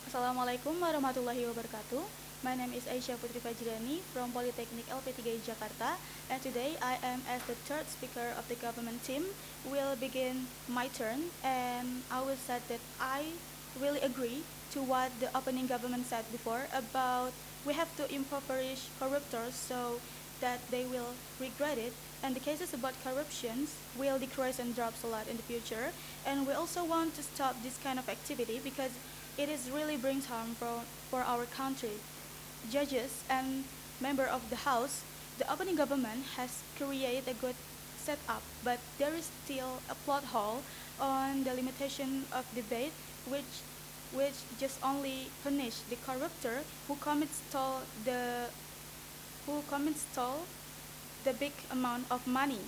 Assalamualaikum warahmatullahi wabarakatuh. My name is LP3I from Polytechnic LP3I Jakarta, and today I am as the third speaker of the government team. Will begin my turn, and I will say that I really agree to what the opening government said before about we have to impoverish corruptors so that they will regret it, and the cases about corruptions will decrease and drops a lot in the future. And we also want to stop this kind of activity because it is really brings harm for our country. Judges and member of the House, the opening government has created a good setup, but there is still a plot hole on the limitation of debate, which just only punish the corruptor who commits stole the big amount of money.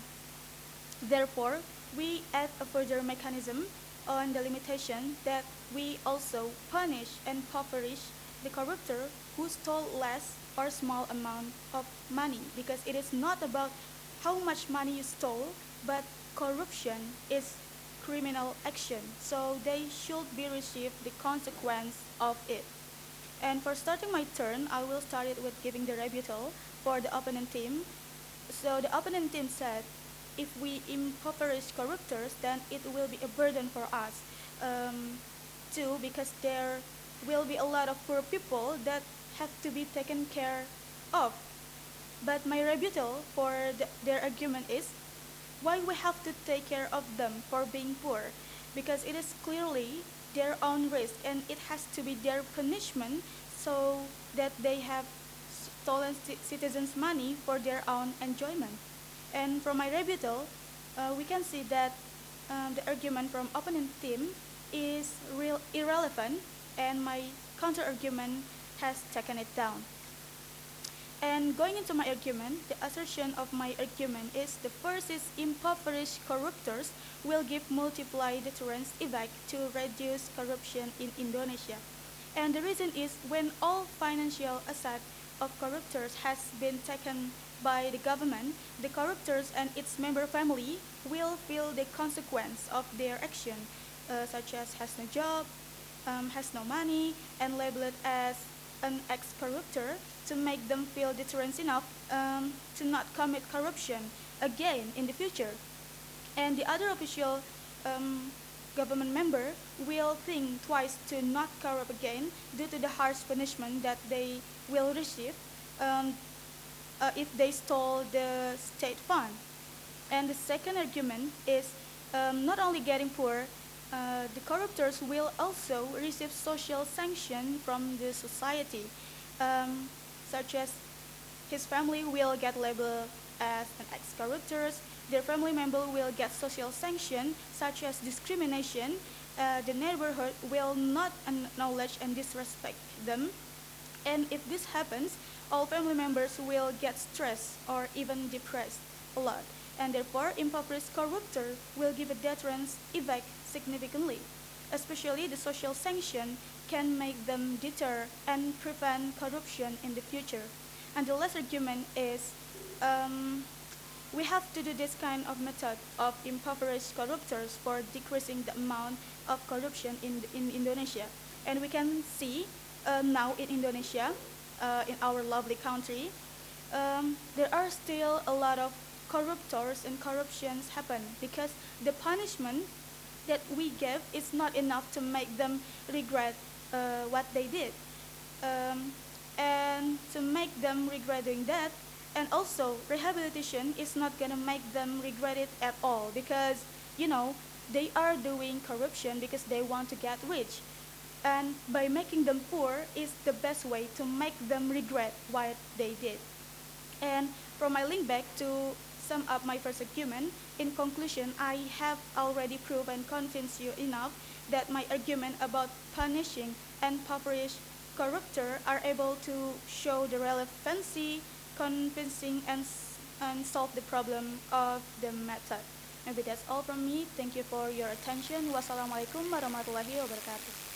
Therefore, we add a further mechanism on the limitation that we also punish and impoverish the corruptor who stole less or small amount of money, because it is not about how much money you stole, but corruption is criminal action, so they should be received the consequence of it. And for starting my turn, I will start it with giving the rebuttal for the opponent team. So the opponent team said, if we impoverish corruptors, then it will be a burden for us too, because there will be a lot of poor people that have to be taken care of. But my rebuttal for their argument is, why we have to take care of them for being poor? Because it is clearly their own risk, and it has to be their punishment so that they have stolen citizens' money for their own enjoyment. And from my rebuttal, we can see that the argument from opponent team is irrelevant, and my counter-argument has taken it down. And going into my argument, the assertion of my argument is the first is impoverished corruptors will give multiply deterrence effect to reduce corruption in Indonesia. And the reason is when all financial assets of corruptors has been taken by the government, the corruptors and its member family will feel the consequence of their action, such as has no job, has no money, and labeled as an ex-corruptor to make them feel deterrence enough to not commit corruption again in the future. And the other official government member will think twice to not corrupt again due to the harsh punishment that they will receive if they stole the state fund. And the second argument is not only getting poor, the corruptors will also receive social sanction from the society, such as his family will get labeled as an ex-corruptors, their family member will get social sanction such as discrimination, the neighborhood will not acknowledge and disrespect them, and if this happens, all family members will get stressed or even depressed a lot, and therefore impoverished corruptor will give a deterrence effect significantly. Especially the social sanction can make them deter and prevent corruption in the future. And the last argument is we have to do this kind of method of impoverished corruptors for decreasing the amount of corruption in Indonesia. And we can see now in Indonesia, in our lovely country, there are still a lot of corruptors and corruptions happen because the punishment that we give is not enough to make them regret what they did. And to make them regret doing that, and also rehabilitation is not gonna make them regret it at all because, they are doing corruption because they want to get rich. And by making them poor is the best way to make them regret what they did. And from my link back to sum up my first argument, in conclusion, I have already proven and convinced you enough that my argument about punishing and impoverished corruptor are able to show the relevancy, convincing, and solve the problem of the method. Maybe that's all from me. Thank you for your attention. Wassalamualaikum warahmatullahi wabarakatuh.